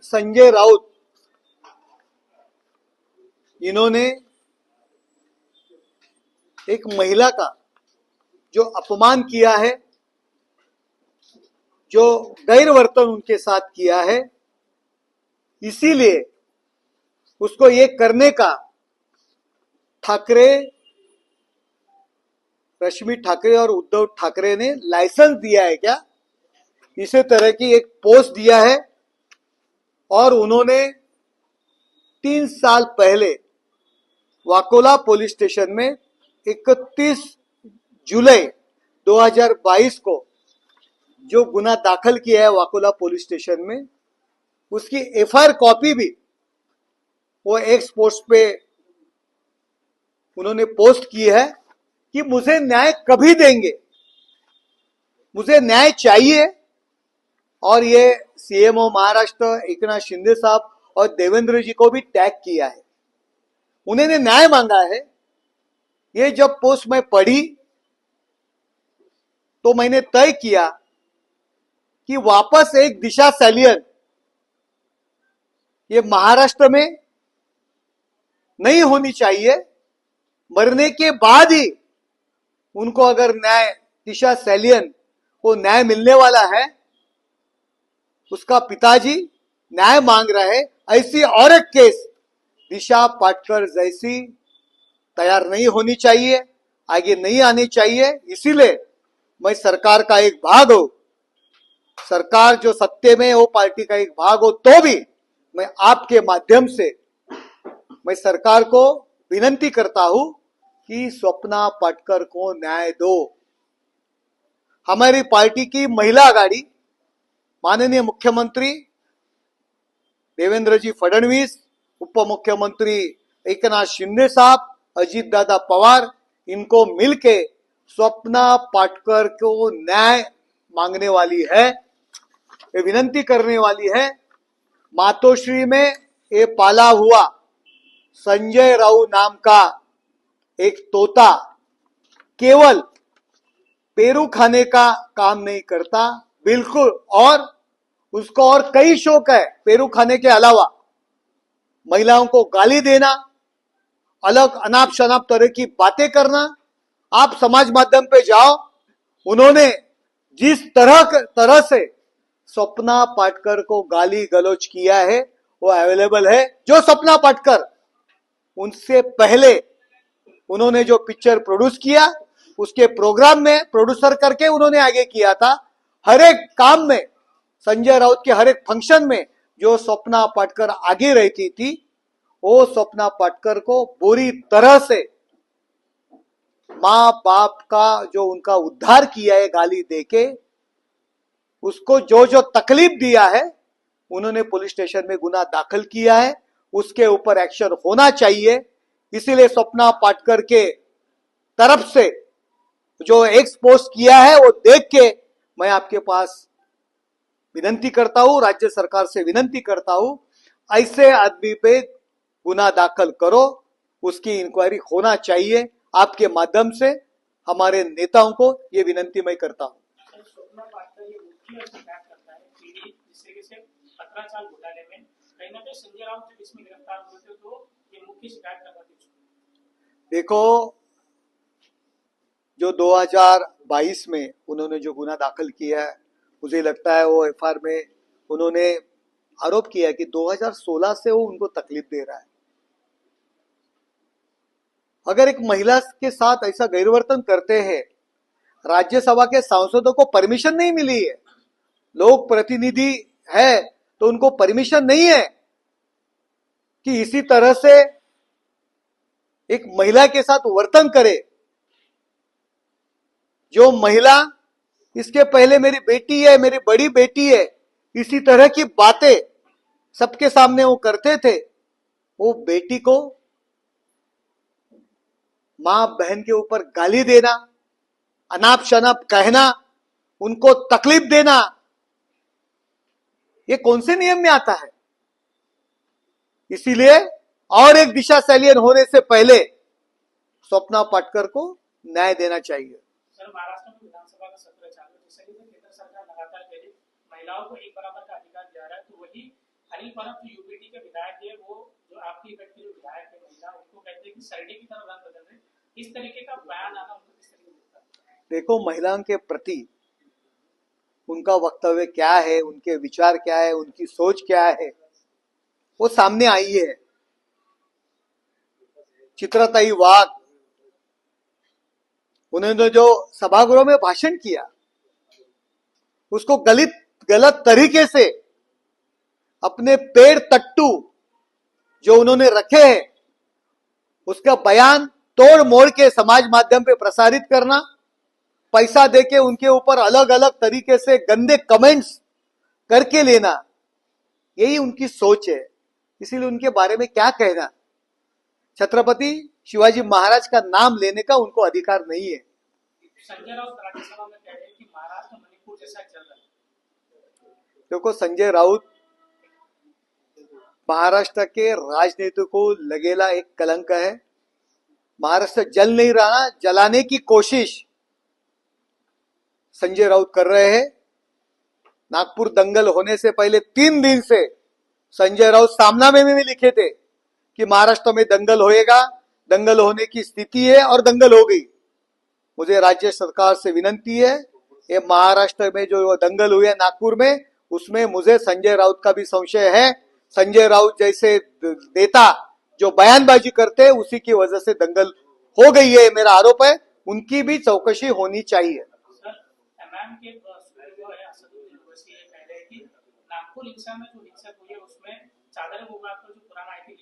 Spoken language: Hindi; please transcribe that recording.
संजय राउत, इन्होंने एक महिला का जो अपमान किया है, जो गैरवर्तन उनके साथ किया है, इसीलिए उसको ये करने का रश्मि ठाकरे और उद्धव ठाकरे ने लाइसेंस दिया है क्या, इसी तरह की एक पोस्ट दिया है। और उन्होंने 3 साल पहले वाकोला पुलिस स्टेशन में 31 जुलाई 2022 को जो गुना दाखिल किया है वाकोला पुलिस स्टेशन में, उसकी एफआईआर कॉपी भी वो एक्स पोस्ट पे उन्होंने पोस्ट की है कि मुझे न्याय कभी देंगे, मुझे न्याय चाहिए। और ये सीएमओ महाराष्ट्र एकनाथ शिंदे साहब और देवेंद्र जी को भी टैग किया है, उन्होंने न्याय मांगा है। ये जब पोस्ट में पढ़ी तो मैंने तय किया कि वापस एक दिशा सैलियन ये महाराष्ट्र में नहीं होनी चाहिए। मरने के बाद ही उनको अगर न्याय, दिशा सैलियन को न्याय मिलने वाला है, उसका पिताजी न्याय मांग रहे, ऐसी और एक केस दिशा पाटकर जैसी तैयार नहीं होनी चाहिए, आगे नहीं आनी चाहिए। इसीलिए मैं सरकार का एक भाग हूं, सरकार जो सत्य में हो, पार्टी का एक भाग हो, तो भी मैं आपके माध्यम से मैं सरकार को विनती करता हूं कि स्वप्ना पाटकर को न्याय दो। हमारी पार्टी की महिला आघाड़ी, माननीय मुख्यमंत्री देवेंद्र जी फडणवीस, उप मुख्यमंत्री एकनाथ शिंदे साहब, अजीत दादा पवार, इनको मिलके स्वप्ना पाटकर को न्याय मांगने वाली है, ये विनती करने वाली है। मातोश्री में ये पाला हुआ संजय राउत नाम का एक तोता केवल पेरू खाने का काम नहीं करता, बिल्कुल, और उसको और कई शौक है पेरू खाने के अलावा, महिलाओं को गाली देना, अलग अनाप शनाप तरह की बातें करना। आप समाज माध्यम पे जाओ, उन्होंने जिस तरह से स्वप्ना पाटकर को गाली गलौज किया है वो अवेलेबल है। जो स्वप्ना पाटकर उनसे पहले उन्होंने जो पिक्चर प्रोड्यूस किया, उसके प्रोग्राम में प्रोड्यूसर करके उन्होंने आगे किया था। हर एक काम में, संजय राउत के हर एक फंक्शन में जो स्वप्ना पाटकर आगे रहती थी, वो स्वप्ना पाटकर को बुरी तरह से मां बाप का जो उनका उद्धार किया है गाली देके, उसको जो जो तकलीफ दिया है, उन्होंने पुलिस स्टेशन में गुना दाखिल किया है, उसके ऊपर एक्शन होना चाहिए। इसीलिए स्वप्ना पाटकर के तरफ से जो एक्स पोस्ट किया है वो देख के मैं आपके पास विनती करता हूं, राज्य सरकार से विनंती करता हूं, ऐसे आदमी पे गुना दाखिल करो, उसकी इंक्वायरी होना चाहिए। आपके माध्यम से हमारे नेताओं को ये विनंती मैं करता हूं। देखो, जो 2022 में उन्होंने जो गुना दाखिल किया है, मुझे लगता है वो एफआईआर में उन्होंने आरोप किया कि 2016 से वो उनको तकलीफ दे रहा है। अगर एक महिला के साथ ऐसा गैरवर्तन करते हैं, राज्यसभा के सांसदों को परमिशन नहीं मिली है, लोक प्रतिनिधि है तो उनको परमिशन नहीं है कि इसी तरह से एक महिला के साथ वर्तन करे। जो महिला इसके पहले मेरी बेटी है, मेरी बड़ी बेटी है, इसी तरह की बातें सबके सामने वो करते थे, वो बेटी को मां बहन के ऊपर गाली देना, अनाप शनाप कहना, उनको तकलीफ देना, ये कौन से नियम में आता है? इसीलिए और एक दिशा सैलियन होने से पहले स्वप्ना पाटकर को न्याय देना चाहिए। सर, महाराष्ट्र में विधानसभा का सत्र चालू है, जिससे केंद्र सरकार लगातार कह रही महिलाओं को एक बराबर का अधिकार दिया रहा है, तो वही अनिल परब जो यूपीटी के विधायक है, वो जो आपकी इफेक्ट के जो विधायक है महिला, उनको कहते हैं कि सरडे की तरह रंग बदल रहे, इस तरीके का बयान आना उनको किस तरीके से लगता है? देखो, महिलाओं के प्रति उनका वक्तव्य क्या है, उनके विचार क्या है, उनकी सोच क्या है, वो सामने आई है। चित्रताई वाघ, उन्होंने जो सभागृह में भाषण किया, उसको गलत तरीके से अपने पेड़ तट्टू जो उन्होंने रखे हैं, उसका बयान तोड़ मोड़ के समाज माध्यम पे प्रसारित करना, पैसा देके उनके ऊपर अलग अलग तरीके से गंदे कमेंट्स करके लेना, यही उनकी सोच है। इसीलिए उनके बारे में क्या कहना, छत्रपति शिवाजी महाराज का नाम लेने का उनको अधिकार नहीं है। संजय राउत राज्यसभा में कह रहे हैं कि महाराष्ट्र मणिपुर जैसा चल रहा है। देखो, संजय राउत महाराष्ट्र के राजनीति को लगेला एक कलंक है। महाराष्ट्र जल नहीं रहा, जलाने की कोशिश संजय राउत कर रहे हैं। नागपुर दंगल होने से पहले 3 दिन से संजय राउत सामना में भी लिखे थे कि महाराष्ट्र में दंगल होएगा, दंगल होने की स्थिति है और दंगल हो गई। मुझे राज्य सरकार से विनंती है, ये महाराष्ट्र में जो दंगल हुए नागपुर में, उसमें मुझे संजय राउत का भी संशय है। संजय राउत जैसे नेता जो बयानबाजी करते हैं, उसी की वजह से दंगल हो गई है, मेरा आरोप है। उनकी भी चौकसी होनी चाहिए। सर, एमआईएम के जो है असदुद्दीन ओवैसी ये कह रहे हैं कि नागपुर हिंसा में जो हिंसक हुई है, उसमें चादर विभाग पर जो पुराना आईटी